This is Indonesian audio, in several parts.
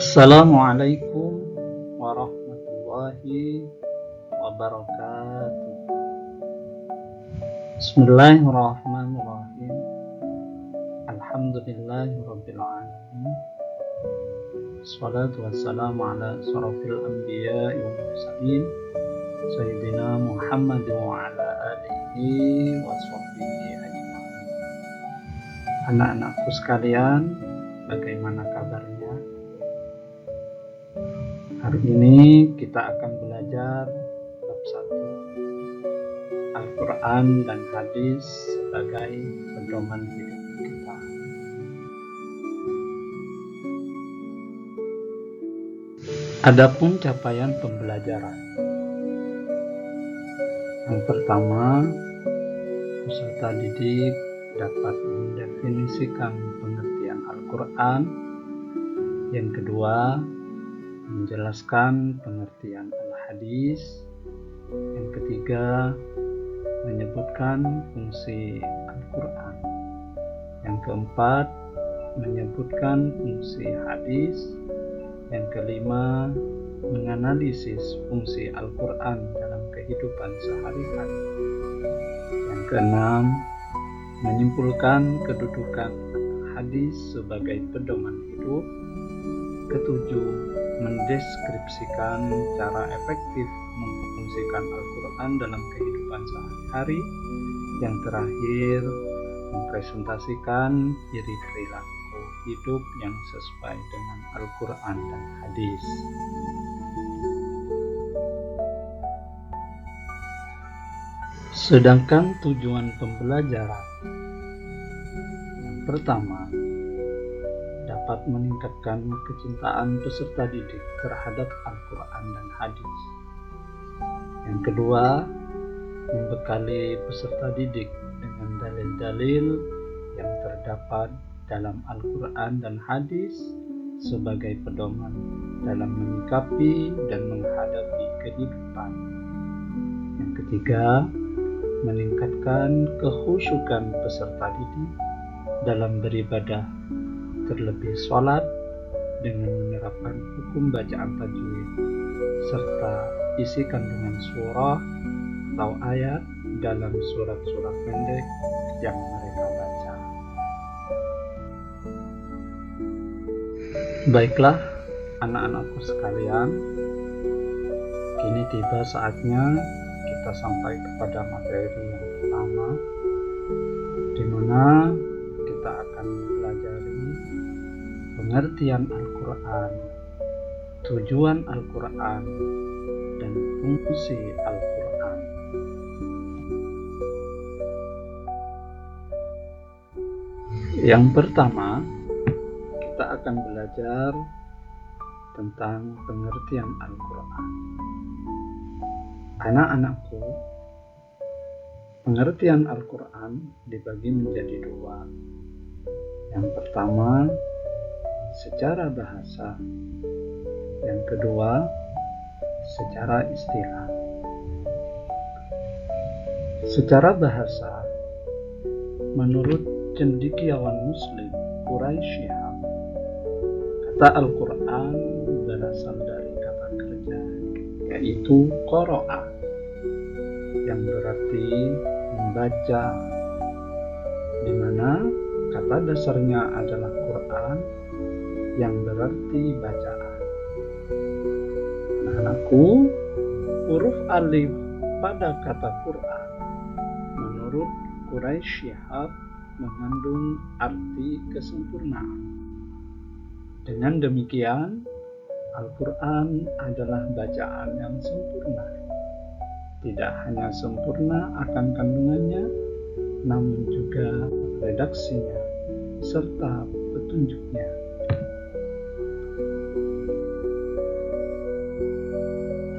Assalamualaikum warahmatullahi wabarakatuh. Bismillahirrahmanirrahim. Alhamdulillahirabbil alamin. Wassalatu wassalamu ala asyrafil anbiya'i wal mursalin sayyidina Muhammad wa ala alihi wa sahbihi ajma'in. Anak-anakku sekalian, bagaimana kabarnya? Hari ini kita akan belajar bab 1, Al-Quran dan Hadis sebagai pedoman hidup kita. Adapun capaian pembelajaran. Yang pertama, peserta didik dapat mendefinisikan pengertian Al-Quran. Yang kedua, menjelaskan pengertian Al-Hadis. Yang ketiga, menyebutkan fungsi Al-Quran. Yang keempat, menyebutkan fungsi hadis. Yang kelima, menganalisis fungsi Al-Quran dalam kehidupan sehari-hari. Yang keenam, menyimpulkan kedudukan hadis sebagai pedoman hidup. Ketujuh, mendeskripsikan cara efektif memfungsikan Al-Quran dalam kehidupan sehari-hari. Yang terakhir, mempresentasikan ciri perilaku hidup yang sesuai dengan Al-Quran dan hadis. Sedangkan tujuan pembelajaran yang pertama, dapat meningkatkan kecintaan peserta didik terhadap Al-Quran dan hadis. Yang kedua, membekali peserta didik dengan dalil-dalil yang terdapat dalam Al-Quran dan hadis sebagai pedoman dalam menyikapi dan menghadapi kehidupan. Yang ketiga, meningkatkan kekhusyukan peserta didik dalam beribadah, terlebih sholat dengan menerapkan hukum bacaan tajwid serta isi kandungan surah atau ayat dalam surat-surat pendek yang mereka baca. Baiklah anak-anakku sekalian, kini tiba saatnya kita sampai kepada materi yang pertama, di mana kita akan mempelajari pengertian Al-Quran, tujuan Al-Quran, dan fungsi Al-Quran. Yang pertama, kita akan belajar tentang pengertian Al-Quran. Anak-anakku, pengertian Al-Quran dibagi menjadi dua. Yang pertama, secara bahasa. Yang kedua, secara istilah. Secara bahasa, menurut cendekiawan Muslim Quraisy Shihab, kata Al-Quran berasal dari kata kerja, yaitu qara'a, yang berarti membaca, di mana kata dasarnya adalah Quran, yang berarti bacaan. Anak-anakku, huruf alif pada kata Quran menurut Quraisy Shihab mengandung arti kesempurnaan. Dengan demikian, Al-Quran adalah bacaan yang sempurna. Tidak hanya sempurna akan kandungannya, namun juga redaksinya serta petunjuknya.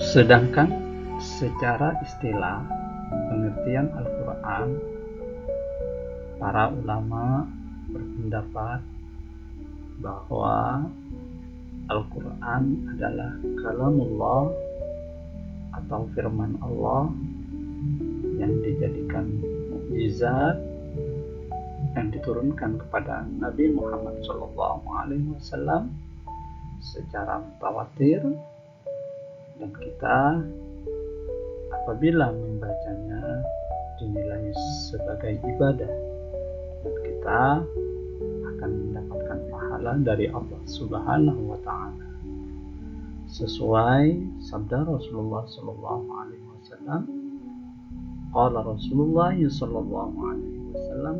Sedangkan secara istilah pengertian Al-Quran, para ulama berpendapat bahwa Al-Quran adalah kalamullah atau firman Allah yang dijadikan mukjizat yang diturunkan kepada Nabi Muhammad SAW secara mutawatir, dan kita apabila membacanya dinilai sebagai ibadah, dan kita akan mendapatkan pahala dari Allah Subhanahu wa Ta'ala, sesuai sabda Rasulullah sallallahu alaihi wasallam. Qala Rasulullah sallallahu alaihi wasallam,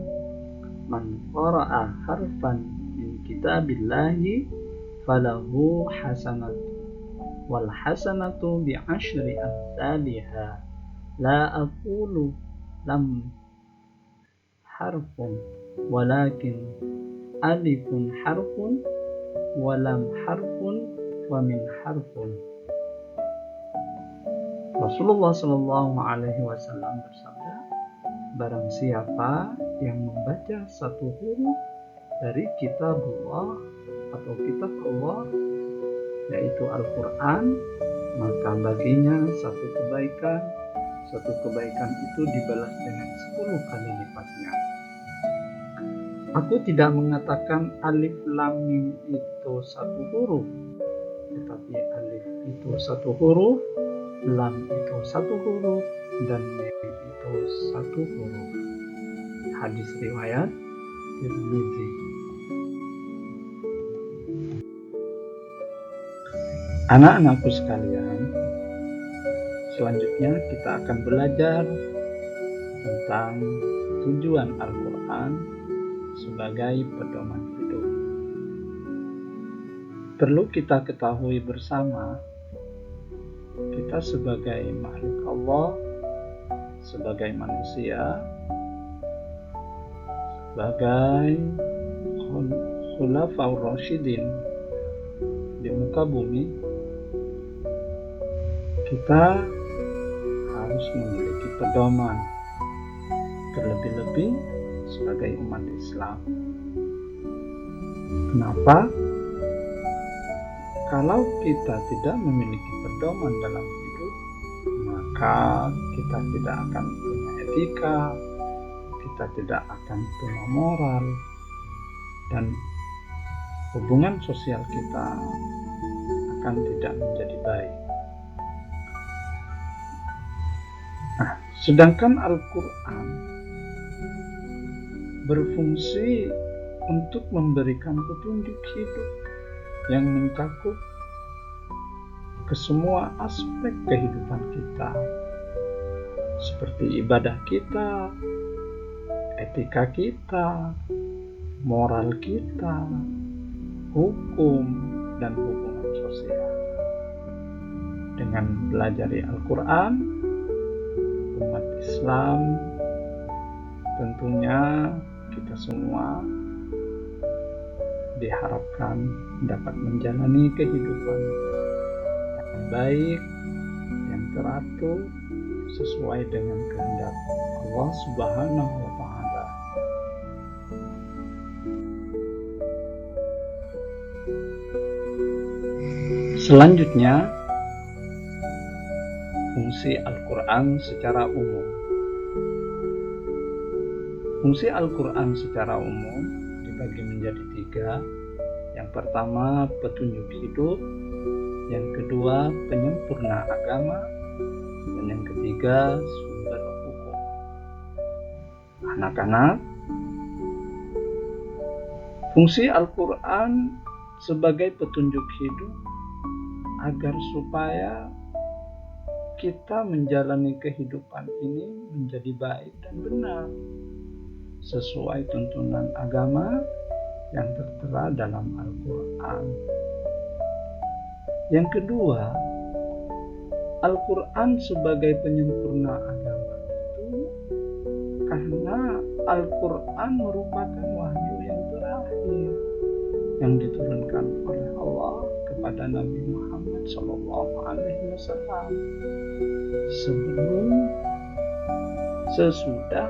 man qara'a harfan min kitabillahi falahu hasanatu wal hasanatu bi asyri amsalha la aqulu lam harfun walakin alifun harfun wa lam harfun wa min harfun. Rasulullah sallallahu alaihi wasallam bersabda, barang siapa yang membaca satu huruf dari kitabullah atau kitab Allah, yaitu Al-Quran, maka baginya satu kebaikan itu dibalas dengan 10 kali lipatnya. Aku tidak mengatakan alif lam mim itu satu huruf, tetapi alif itu satu huruf, lam itu satu huruf, dan mim itu satu huruf. Hadis riwayat Tirmidzi. Anak-anakku sekalian, selanjutnya kita akan belajar tentang tujuan Al-Quran sebagai pedoman hidup. Perlu kita ketahui bersama, kita sebagai makhluk Allah, sebagai manusia, sebagai khulafaur rasyidin di muka bumi, kita harus memiliki pedoman, terlebih-lebih sebagai umat Islam. Kenapa? Kalau kita tidak memiliki pedoman dalam hidup, maka kita tidak akan punya etika, kita tidak akan punya moral, dan hubungan sosial kita akan tidak menjadi baik. Nah, sedangkan Al-Quran berfungsi untuk memberikan petunjuk hidup yang mencakup ke semua aspek kehidupan kita, seperti ibadah kita, etika kita, moral kita, hukum, dan hubungan sosial. Dengan belajar Al-Quran, umat Islam tentunya kita semua diharapkan dapat menjalani kehidupan yang baik, yang teratur, sesuai dengan kehendak Allah Subhanahu wa Ta'ala. Selanjutnya, fungsi Al-Quran secara umum. Fungsi Al-Quran secara umum dibagi menjadi 3. Yang pertama, petunjuk hidup. Yang kedua, penyempurna agama. Dan yang ketiga, sumber hukum. Anak-anak, fungsi Al-Quran sebagai petunjuk hidup agar supaya kita menjalani kehidupan ini menjadi baik dan benar sesuai tuntunan agama yang tertera dalam Al-Quran. Yang kedua, Al-Quran sebagai penyempurna agama itu karena Al-Quran merupakan wahyu yang terakhir yang diturunkan oleh Allah kepada Nabi Muhammad SAW sesudah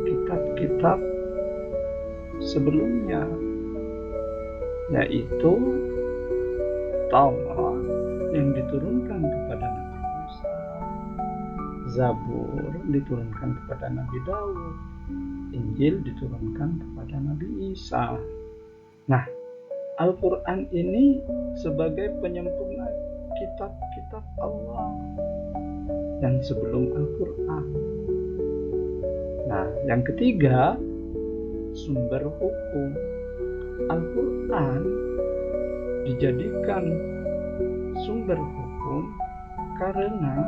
kitab-kitab sebelumnya, yaitu Taurat yang diturunkan kepada Nabi Musa, Zabur diturunkan kepada Nabi Daud, Injil diturunkan kepada Nabi Isa. Nah, Al-Quran ini sebagai penyempurna kitab-kitab Allah yang sebelum Al-Quran. Nah, yang ketiga, sumber hukum. Al-Quran dijadikan sumber hukum karena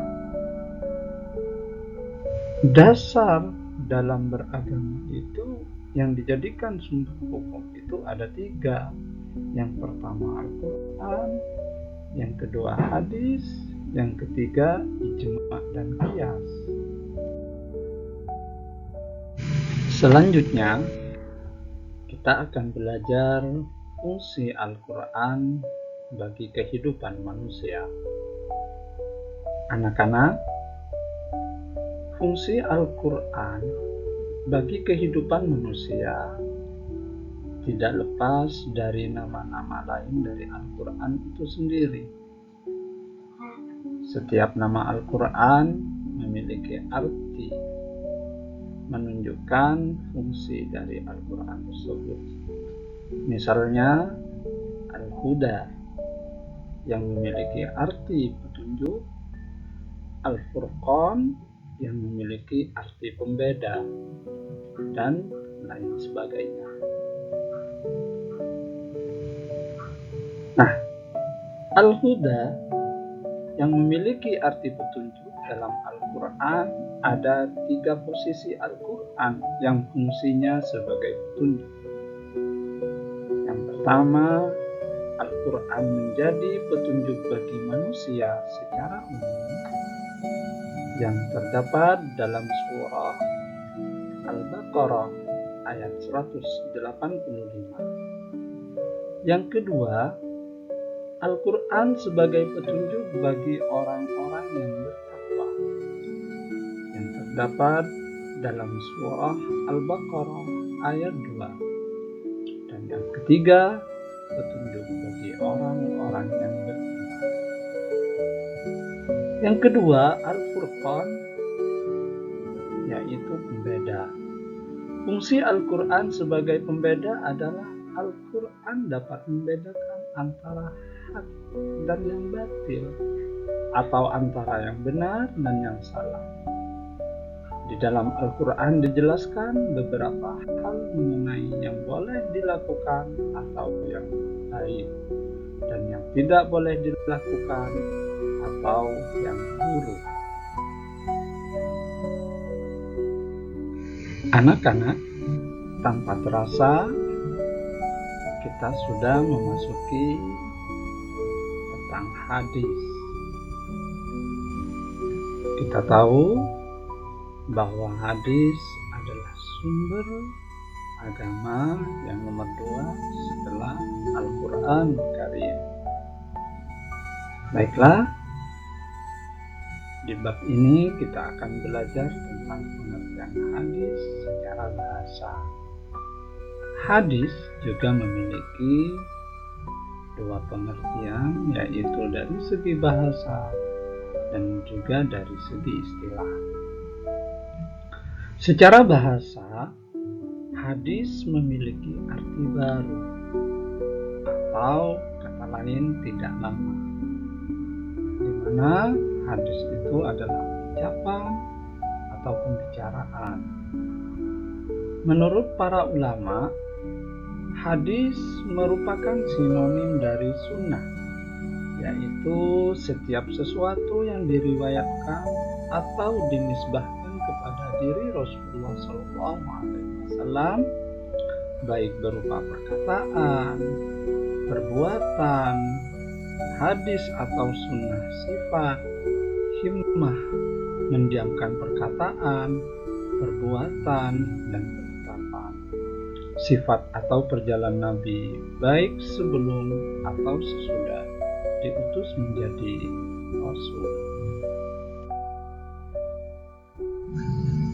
dasar dalam beragama itu yang dijadikan sumber hukum itu ada 3. Yang pertama Al-Quran, yang kedua hadis, yang ketiga ijma dan qiyas. Selanjutnya kita akan belajar fungsi Al-Quran bagi kehidupan manusia. Anak-anak, fungsi Al-Quran bagi kehidupan manusia tidak lepas dari nama-nama lain dari Al-Quran itu sendiri. Setiap nama Al-Quran memiliki arti, menunjukkan fungsi dari Al-Quran tersebut. Misalnya, Al-Huda yang memiliki arti petunjuk, Al-Furqan yang memiliki arti pembeda, dan lain sebagainya. Nah, Al-Huda yang memiliki arti petunjuk dalam Al-Quran ada 3 posisi Al-Quran yang fungsinya sebagai petunjuk. Yang pertama, Al-Quran menjadi petunjuk bagi manusia secara umum yang terdapat dalam surah Al-Baqarah ayat 185. Yang kedua, Al-Quran sebagai petunjuk bagi orang-orang yang bertakwa yang terdapat dalam surah Al-Baqarah ayat 2. Dan yang ketiga, petunjuk bagi orang-orang yang beriman. Yang kedua, Al-Furqan, yaitu pembeda. Fungsi Al-Quran sebagai pembeda adalah Al-Quran dapat membedakan antara hak dan yang batil, atau antara yang benar dan yang salah. Di dalam Al-Quran dijelaskan beberapa hal mengenai yang boleh dilakukan atau yang baik, dan yang tidak boleh dilakukan atau yang buruk. Anak-anak, tanpa terasa kita sudah memasuki tentang hadis. Kita tahu bahwa hadis adalah sumber agama yang nomor 2 setelah Al-Quran Karim. Baiklah, di bab ini kita akan belajar tentang pengertian hadis secara bahasa. Hadis juga memiliki 2 pengertian, yaitu dari segi bahasa dan juga dari segi istilah. Secara bahasa, hadis memiliki arti baru, atau kata lain tidak lama, di mana hadis itu adalah ucapan atau pembicaraan. Menurut para ulama, hadis merupakan sinonim dari sunnah, yaitu setiap sesuatu yang diriwayatkan atau dinisbahkan kepada diri Rasulullah SAW, baik berupa perkataan, perbuatan, hadis atau sunnah sifat, himmah, mendiamkan perkataan, perbuatan, dan penetapan. Sifat atau perjalanan Nabi, baik sebelum atau sesudah diutus menjadi Rasul.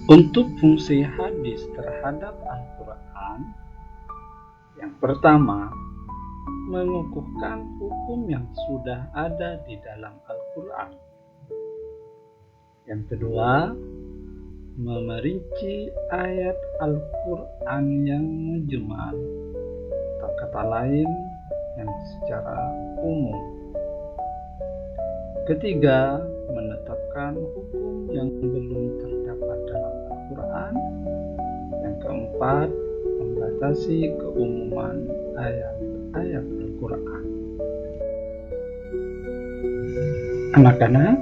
Untuk fungsi hadis terhadap Al-Quran, yang pertama, mengukuhkan hukum yang sudah ada di dalam Al-Quran. Yang kedua, memerinci ayat Al-Quran yang mujmal, atau kata lain yang secara umum. Ketiga, menetapkan hukum yang belum terdapat dalam Al-Quran. Yang keempat, membatasi keumuman ayat-ayat Al-Quran. Anak-anak,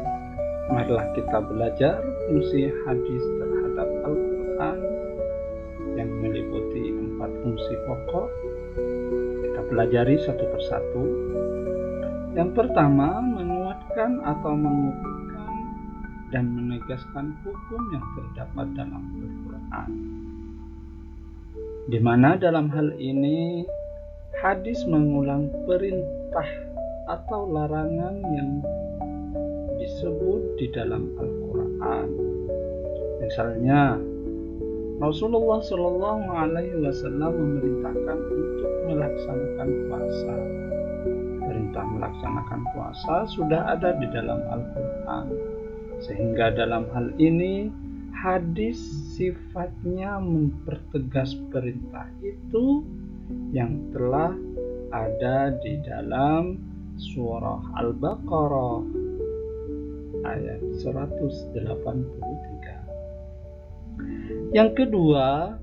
marilah kita belajar fungsi hadis terhadap Al-Quran yang meliputi 4 fungsi pokok. Kita pelajari satu persatu. Yang pertama, menguatkan atau mengukuhkan dan menegaskan hukum yang terdapat dalam Al-Quran. Di mana dalam hal ini hadis mengulang perintah atau larangan yang disebut di dalam Al-Quran. Misalnya, Rasulullah Shallallahu Alaihi Wasallam memerintahkan untuk melaksanakan puasa. Perintah melaksanakan puasa sudah ada di dalam Al-Quran, sehingga dalam hal ini hadis sifatnya mempertegas perintah itu yang telah ada di dalam surah Al-Baqarah ayat 183. Yang kedua,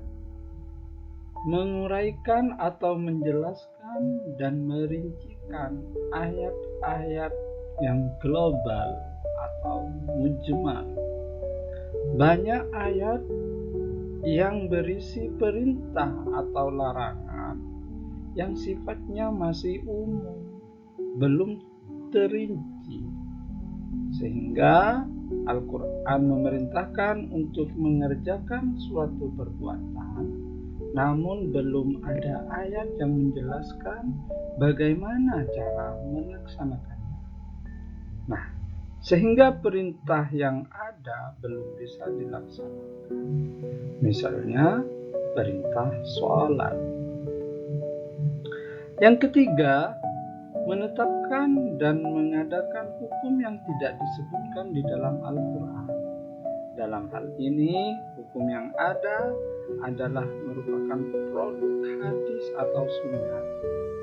menguraikan atau menjelaskan dan merincikan ayat-ayat yang global atau mujmal. Banyak ayat yang berisi perintah atau larangan yang sifatnya masih umum, belum terinci, sehingga Al-Quran memerintahkan untuk mengerjakan suatu perbuatan, namun belum ada ayat yang menjelaskan bagaimana cara melaksanakannya. Nah, sehingga perintah yang ada belum bisa dilaksanakan. Misalnya, perintah sholat. Yang ketiga, menetapkan dan mengadakan hukum yang tidak disebutkan di dalam Al-Quran. Dalam hal ini, hukum yang ada adalah merupakan produk hadis atau sunnah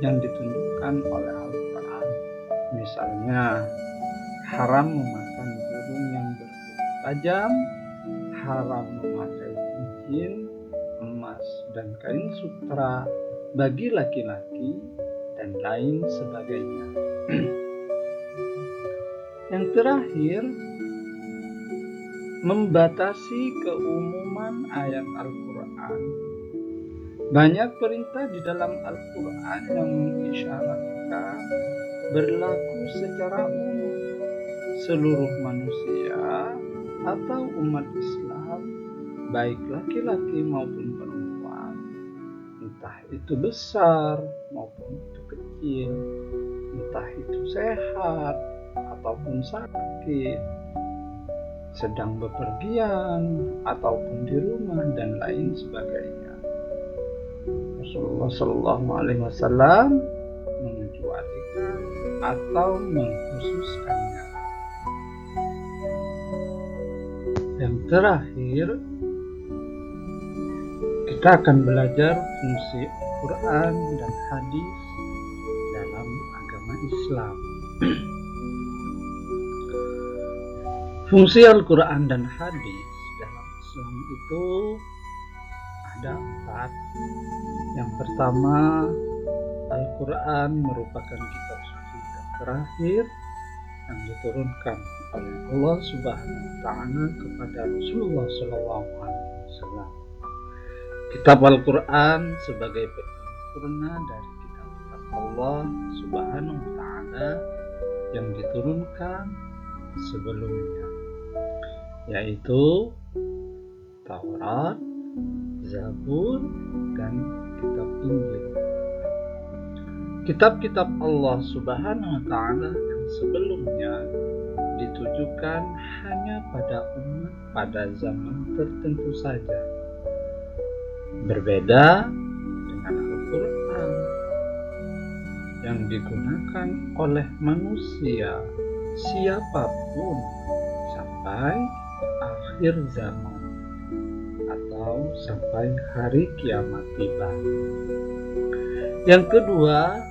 yang ditunjukkan oleh Al-Quran. Misalnya, haram memakan burung yang berbulu tajam, haram memakai cincin, emas, dan kain sutra bagi laki-laki, dan lain sebagainya. Yang terakhir, membatasi keumuman ayat Al-Quran. Banyak perintah di dalam Al-Quran yang mengisyaratkan berlaku secara umum seluruh manusia atau umat Islam, baik laki-laki maupun perempuan, entah itu besar maupun itu kecil, entah itu sehat ataupun sakit, sedang bepergian ataupun di rumah, dan lain sebagainya. Rasulullah Shallallahu Alaihi Wasallam mengecualikan atau mengkhususkannya. Yang terakhir, kita akan belajar fungsi Al-Quran dan hadis dalam agama Islam. Fungsi Al-Quran dan hadis dalam Islam itu ada 4. Yang pertama, Al-Quran merupakan kitab suci yang terakhir yang diturunkan oleh Allah Subhanahu wa Ta'ala kepada Rasulullah Sallallahu Alaihi Wasallam. Kitab Al-Quran sebagai penyempurna dari kitab-kitab Allah Subhanahu wa Ta'ala yang diturunkan sebelumnya, yaitu Taurat, Zabur, dan kitab Injil. Kitab-kitab Allah Subhanahu wa Ta'ala yang sebelumnya ditujukan hanya pada umat pada zaman tertentu saja. Berbeda dengan Al-Quran yang digunakan oleh manusia siapapun sampai akhir zaman atau sampai hari kiamat tiba. Yang kedua,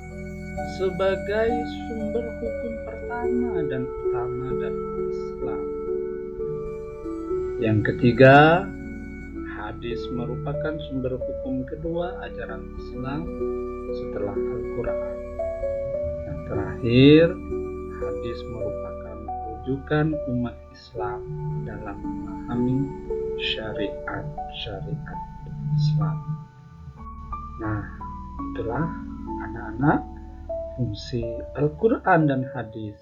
sebagai sumber hukum pertama dan utama dalam Islam. Yang ketiga, hadis merupakan sumber hukum kedua ajaran Islam setelah Al-Quran. Yang terakhir, hadis merupakan rujukan umat Islam dalam memahami syariat-syariat Islam. Nah, itulah anak-anak fungsi Al-Quran dan hadis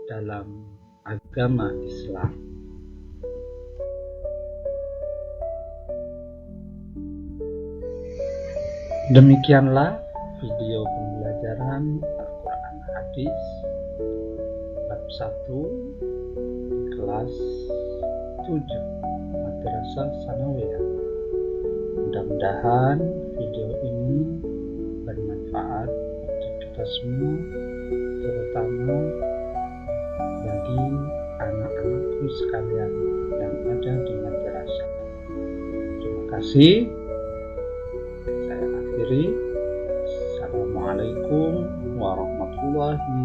dalam agama Islam. Demikianlah video pembelajaran Al-Quran Hadis bab 1 kelas 7 Madrasah Tsanawiyah. Mudah-mudahan video ini bermanfaat untuk kita semua, terutama bagi anak-anakku sekalian yang ada di madrasah. Terima kasih. Saya akhiri. Assalamualaikum warahmatullahi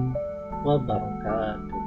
wabarakatuh.